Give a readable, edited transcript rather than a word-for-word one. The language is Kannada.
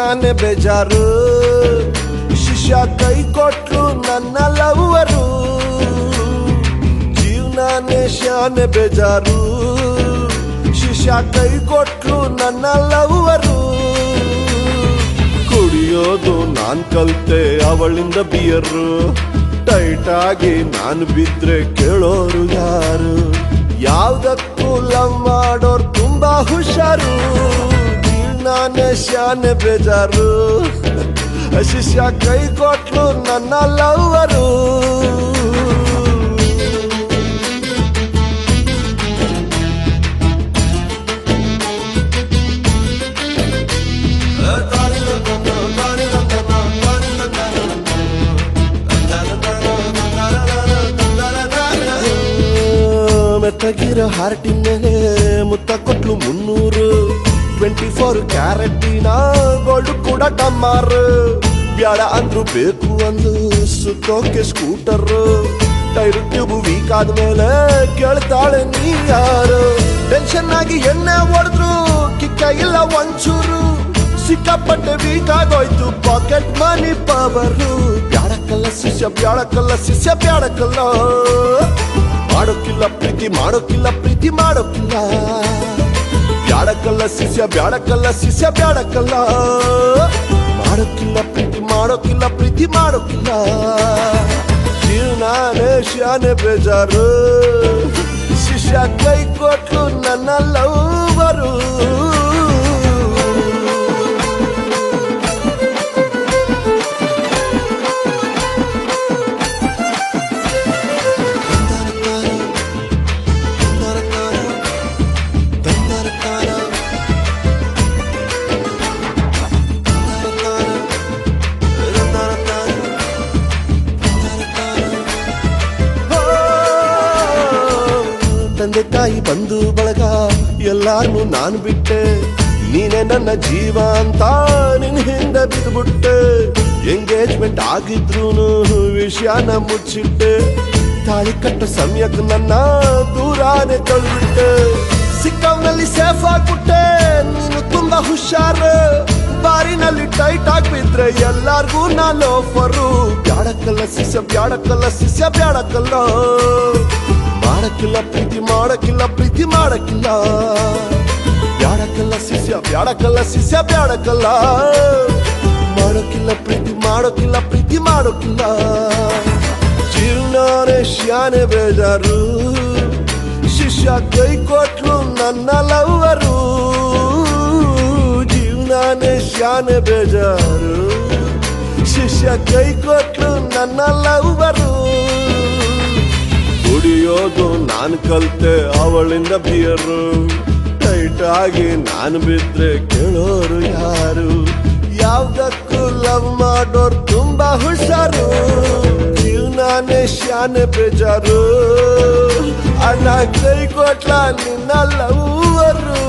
ಶಾನೆ ಬೇಜಾರು ಶಿಷ್ಯ ಕೈ ಕೊಟ್ರು ನನ್ನ ಲವ್ವರು ಜೀವನಾನೇ ಶಾನೆ ಬೇಜಾರು ಶಿಷ್ಯ ಕೈ ಕೊಟ್ರು ನನ್ನ ಲವ್ವರು ಕುಡಿಯೋದು ನಾನ್ ಕಲ್ತೆ ಅವಳಿಂದ ಬಿಯರು ಟೈಟ್ ಆಗಿ ನಾನು ಬಿದ್ರೆ ಕೇಳೋರು ಯಾರು ಯಾವ್ದಕ್ಕೂ ಲವ್ ಮಾಡೋರು ತುಂಬಾ ಹುಷಾರು ನಾನೇ ಶಾನೆ ಬೇಜಾರು ಶಿಷ್ಯ ಕೈ ಕೊಟ್ಲು ನನ್ನ ಲವ್ವರು ಮೆತ್ತಗಿರೋ ಹಾರ್ಟಿನ ಮೇಲೆ ಮುತ್ತ ಕೊಟ್ಲು 300 24 ಕ್ಯಾರೆಟಿನ ಗೋಲ್ಡ್ ಕೂಡ ಡಮ್ಮಾರ್ ಬ್ಯಾಡ ಅಂದ್ರು ಬೇಕು ಅಂದು ಸುತ್ತೋಕೆ ಸ್ಕೂಟರ್ ಟೈರ್ ಟ್ಯೂಬ್ ವೀಕ್ ಆದ್ಮೇಲೆ ಕೇಳ್ತಾಳೆ ನೀ ಯಾರು ಟೆನ್ಷನ್ ಆಗಿ ಎಣ್ಣೆ ಹೊಡೆದ್ರು ಕಿಕ್ಕ ಇಲ್ಲ ಒಂಚೂರು ಸಿಕ್ಕಾಪಟ್ಟೆ ವೀಕ್ ಆಗೋಯ್ತು ಪಾಕೆಟ್ ಮನಿ ಪವರು ಬ್ಯಾಡಕಲ್ಲ ಶಿಷ್ಯ ಬ್ಯಾಡಕಲ್ಲ ಶಿಷ್ಯ ಬ್ಯಾಡಕಲ್ಲ ಮಾಡೋಕಿಲ್ಲ ಪ್ರೀತಿ ಮಾಡೋಕಿಲ್ಲ ಪ್ರೀತಿ ಮಾಡೋಕಿಲ್ಲ ಬ್ಯಾಡಕಲ್ಲ ಶಿಷ್ಯ ಬ್ಯಾಡಕಲ್ಲ ಶಿಷ್ಯ ಬ್ಯಾಡಕಲ್ಲ ಮಾಡೋಕಿಲ್ಲ ಪ್ರೀತಿ ಮಾಡೋಕಿಲ್ಲ ಪ್ರೀತಿ ಮಾಡೋಕಿಲ್ಲ ಜೀವನಾನೇ ಶಾನೆ ಬೇಜಾರು ಶಿಷ್ಯ ಕೈ ಕೊಟ್ಲು ನನ್ನ ಲವ್ವರು ತಂದೆ ತಾಯಿ ಬಂಧು ಬಳಗ ಎಲ್ಲಾರ್ನು ನಾನು ಬಿಟ್ಟೆ ನೀನೆ ನನ್ನ ಜೀವ ಅಂತ ನಿನ್ ಹಿಂದೆ ಬಿದ್ದುಬಿಟ್ಟೆ ಎಂಗೇಜ್ಮೆಂಟ್ ಆಗಿದ್ರು ವಿಷಯನ ಮುಚ್ಚಿಟ್ಟೆ ತಾಳಿ ಕಟ್ಟ ಸಮಯಕ್ಕೆ ನನ್ನ ದೂರಾನೆ ತಳ್ಳಿಬಿಟ್ಟೆ ಸಿಕ್ಕವ್ನಲ್ಲಿ ಸೇಫ್ ಆಗ್ಬಿಟ್ಟೆ ನೀನು ತುಂಬಾ ಹುಷಾರು ಬಾರಿನಲ್ಲಿ ಟೈಟ್ ಆಗ್ಬಿದ್ರೆ ಎಲ್ಲಾರ್ಗೂ ನಾ ಲೋಫರು ಬ್ಯಾಡಕಲ್ಲ ಶಿಷ್ಯ ಬ್ಯಾಡಕಲ್ಲ ಶಿಷ್ಯ ಬ್ಯಾಡಕಲ್ಲ ಮಾಡಕ್ಕಿಲ್ಲ ಪ್ರೀತಿ ಮಾಡಕ್ಕಿಲ್ಲ ಪ್ರೀತಿ ಮಾಡಕ್ಕಿಲ್ಲ ಬ್ಯಾಡಕಲ್ಲ ಶಿಷ್ಯ ಬ್ಯಾಡಕಲ್ಲ ಶಿಷ್ಯ ಬ್ಯಾಡಕಲ್ಲ ಮಾಡೋಕಿಲ್ಲ ಪ್ರೀತಿ ಮಾಡೋಕಿಲ್ಲ ಪ್ರೀತಿ ಮಾಡೋಕಿಲ್ಲ ಜೀವನಾನೇ ಶಾನೆ ಬೇಜಾರು ಶಿಷ್ಯ ಕೈ ಕೊಟ್ಲು ನನ್ನ ಲವ್ವರು ಜೀವನಾನೇ ಶಾನೆ ಬೇಜಾರು ಶಿಷ್ಯ ಕೈ ಕೊಟ್ಲು ನನ್ನ ಲವ್ವರು ಕುಡಿಯೋದು ನಾನು ಕಲ್ತೆ ಅವಳಿಂದ ಬಿಯರು ಟೈಟ್ ಆಗಿ ನಾನು ಬಿದ್ರೆ ಕೇಳೋರು ಯಾರು ಯಾವ್ದಕ್ಕೂ ಲವ್ ಮಾಡೋರು ತುಂಬಾ ಹುಷಾರು ಜೀವನಾನೇ ಶಾನೆ ಬೇಜಾರು ಅಣ್ಣ ಕೈ ಕೊಟ್ಲ ನಿನ್ನ ಲವ್ವರು